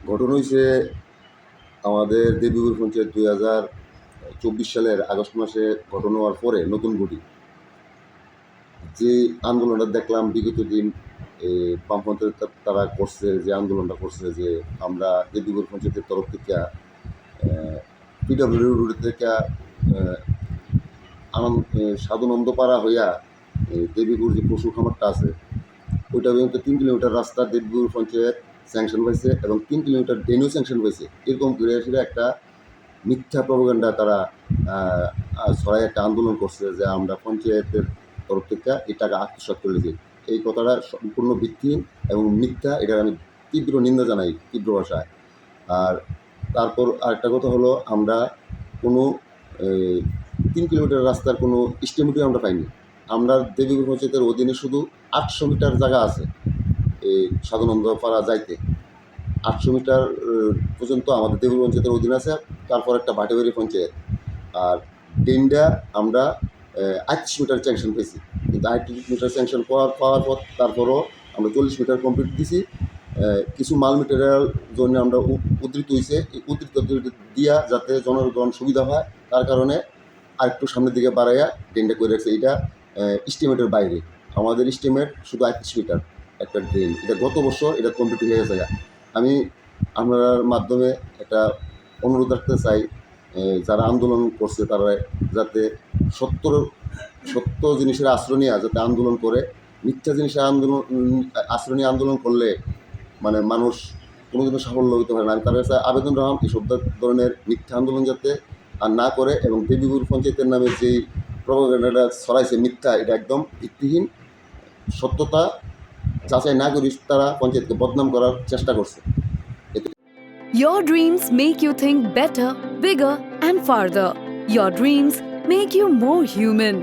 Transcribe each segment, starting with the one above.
ঘটনা হইছে আমাদের দেবীপুর পঞ্চায়েত 2024 সালের আগস্ট মাসে ঘটনা হওয়ার পরে নতুন গুটি যে আন্দোলনটা দেখলাম বিগত দিন বামপন্থী তারা করছে, যে আন্দোলনটা করছে যে আমরা দেবীপুর পঞ্চায়েতের তরফ থেকে পিডব্লিউডি রোড থেকে সাধুনন্দপাড়া হইয়া দেবীপুর যে পশু খামারটা আছে ওইটা পর্যন্ত 3 কিলোমিটার রাস্তা দেবীপুর পঞ্চায়েত স্যাংশন হয়েছে এবং 3 কিলোমিটার ড্রেনও স্যাংশন হয়েছে। এরকম ঘুরে এসে একটা মিথ্যা প্রপাগান্ডা তারা ছড়াই একটা আন্দোলন করছে যে আমরা পঞ্চায়েতের তরফ থেকে এই টাকা আত্মসাৎ করে দিই। এই কথাটা সম্পূর্ণ ভিত্তিহীন এবং মিথ্যা। এটার আমি তীব্র নিন্দা জানাই তীব্র ভাষায়। আর তারপর আরেকটা কথা হলো, আমরা কোনো 3 কিলোমিটার রাস্তার কোনো এস্টিমেটই আমরা পাইনি। আমরা দেবীপুর পঞ্চায়েতের অধীনে শুধু 800 মিটার জায়গা আছে এই সাধুনন্দপাড়া যাইতে। 800 মিটার পর্যন্ত আমাদের দেবীপুর পঞ্চায়েতের অধীনে আছে। তারপর একটা ভাটিবাড়ি পঞ্চায়েত। আর ডেন্ডা আমরা 38 মিটার স্যাংশন পেয়েছি, কিন্তু 38 মিটার স্যাংশন পাওয়ার পর তারপরও আমরা 40 মিটার কমপ্লিট দিছি। কিছু মাল মেটেরিয়াল জন্য আমরা উদ্ধৃত হয়েছে, এই উদ্ধৃত দিয়া যাতে জনগণ সুবিধা হয় তার কারণে আরেকটু সামনের দিকে বাড়াইয়া ড্রেনটা করে রাখছে। এটা এস্টিমেটের বাইরে। আমাদের এস্টিমেট শুধু 38 মিটার একটা ড্রেন। এটা গত বছর এটা কমপ্লিট হয়ে গেছে। আমি আপনার মাধ্যমে একটা অনুরোধ রাখতে চাই, যারা আন্দোলন করছে তারা যাতে সত্য জিনিসের আশ্রয় নিয়ে যাতে আন্দোলন করে। মিথ্যা জিনিসের আশ্রয় নিয়ে আন্দোলন করলে মানে মানুষ কোনোদিনও সাফল্য হতে পারে না। আমি তার কাছে আবেদন রাখলাম এইসব ধরনের মিথ্যা আন্দোলন যাতে আর না করে, এবং দেবীপুর পঞ্চায়েতের নামে যেই প্রপাগান্ডাটা ছড়াইছে মিথ্যা, এটা একদম ভিত্তিহীন। সত্যতা যাচাই না করি তারা পঞ্চায়েতকে বদনাম করার চেষ্টা করছে। Your dreams make you think better, bigger, and farther. Your dreams make you more human.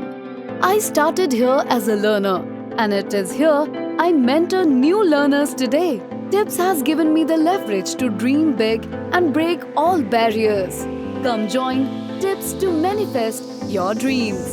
I started here as a learner, and it is here I mentor new learners today. Tips has given me the leverage to dream big and break all barriers. Come join Tips to manifest your dreams.